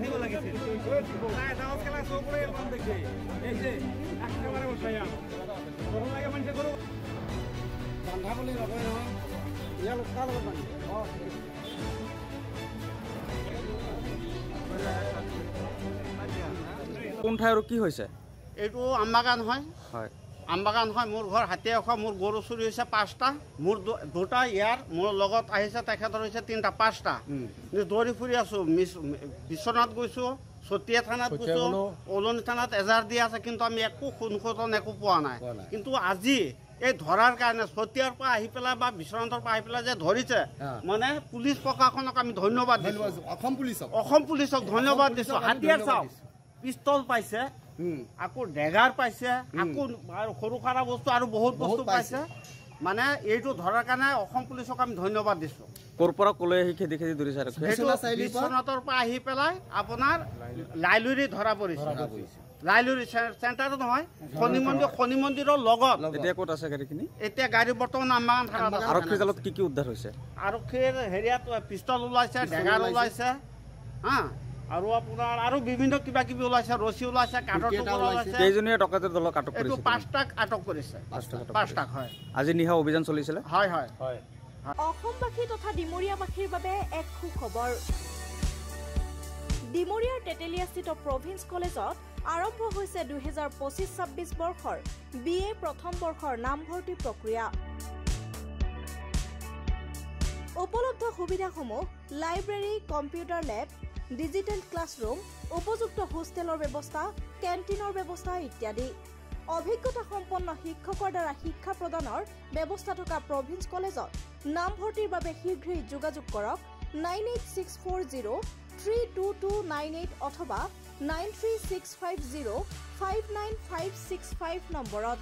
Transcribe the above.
দিব লাগিছিল নাই দাওয়াত খেলা সব করে এখন দেখে এই যে একেবারে বসাইয়া গরম লাগে মানুষে করো বান্ধা বলে নকয় নহয় ইয়া লোকা লগত বান্ধি কোন ঠাই আৰু কি হৈছে এইটো আমবাগান হয় হয় আমবাগান হয় মোৰ ঘৰ হাতী এখন মোৰ গৰু চুৰি হৈছে 5টা মোৰ দুটা ইয়াৰ মোৰ লগত আহিছে তেখেতৰ হৈছে 3টা 5টা দৌৰি ফুৰি আছোঁ বিশ্বনাথ গৈছোঁ চতিয়া থানাত গৈছোঁ ওলনি থানাত এজাৰ দিয়া আছে কিন্তু আমি একো সুনখতন একো পোৱা নাই কিন্তু আজি এই ধৰাৰ কাৰণে চতিয়াৰ পৰা আহি পেলাই বা বিশ্বনাথৰ পৰা আহি পেলাই যে ধৰিছে মানে পুলিচ প্ৰশাসনক আমি ধন্যবাদ দিছোঁ অসম পুলিচক ধন্যবাদ দিছোঁ হাতিয়াৰ চাওক পিস্তল পাইছে আকৌ ডেগাৰ পাইছে আকৌ সৰু সাৰা বস্তু আৰু বহুত বস্তু পাইছে মানে এইটো ধৰাৰ কাৰণে অসম পুলিচক আমি ধন্যবাদ দিছোঁ ক'ৰ পৰা ক'লৈ আহি খেদি খেদি ধৰিছে আৰু বিশ্বনাথৰ পৰা আহি পেলাই আপোনাৰ লাইলুৰি ধৰা পৰিছে লাইলুৰি চেণ্টাৰত নহয় শনি মন্দিৰৰ লগত এতিয়া ক'ত আছে গাড়ীখিনি এতিয়া গাড়ী বৰ্তমান আমবাগান থানাত আৰক্ষীৰ জালত কি কি উদ্ধাৰ হৈছে আৰক্ষীৰ হেৰিয়াত পিষ্টল ওলাইছে ডেগাৰ ওলাইছে হা আৰু আপোনাৰ আৰু বিভিন্ন কিবা কিবি ওলাইছে ৰছী ওলাইছে কাঠৰ টুকুৰা ওলাইছে কেইজনীয়া ডকাইতৰ দলক আটক কৰিছে এইটো 5টাক আটক কৰিছে 5টাক হয় আজি নিশা অভিযান চলিছিলে হয় হয় অসমবাসী তথা ডিমৰীয়াবাসীৰ বাবে এক সুখবৰ ডিমৰীয়াৰ তেতেলিয়াস্থিত প্ৰভিন্স কলেজত আৰম্ভ হৈছে 2025-26 বৰ্ষৰ BA প্ৰথম বৰ্ষৰ নামভৰ্তি প্ৰক্ৰিয়া উপলব্ধ সুবিধাসমূহ লাইব্ৰেৰী কম্পিউটাৰ লেব ডিজিটেল ক্লাছৰুম উপযুক্ত হোষ্টেলৰ ব্যৱস্থা কেণ্টিনৰ ব্যৱস্থা ইত্যাদি অভিজ্ঞতা সম্পন্ন শিক্ষকৰ দ্বাৰা শিক্ষা প্ৰদানৰ ব্যৱস্থা থকা প্ৰভিন্স কলেজত নামভৰ্তিৰ বাবে শীঘ্ৰেই যোগাযোগ কৰক 9864032298 অথবা 93650 59565 নম্বৰত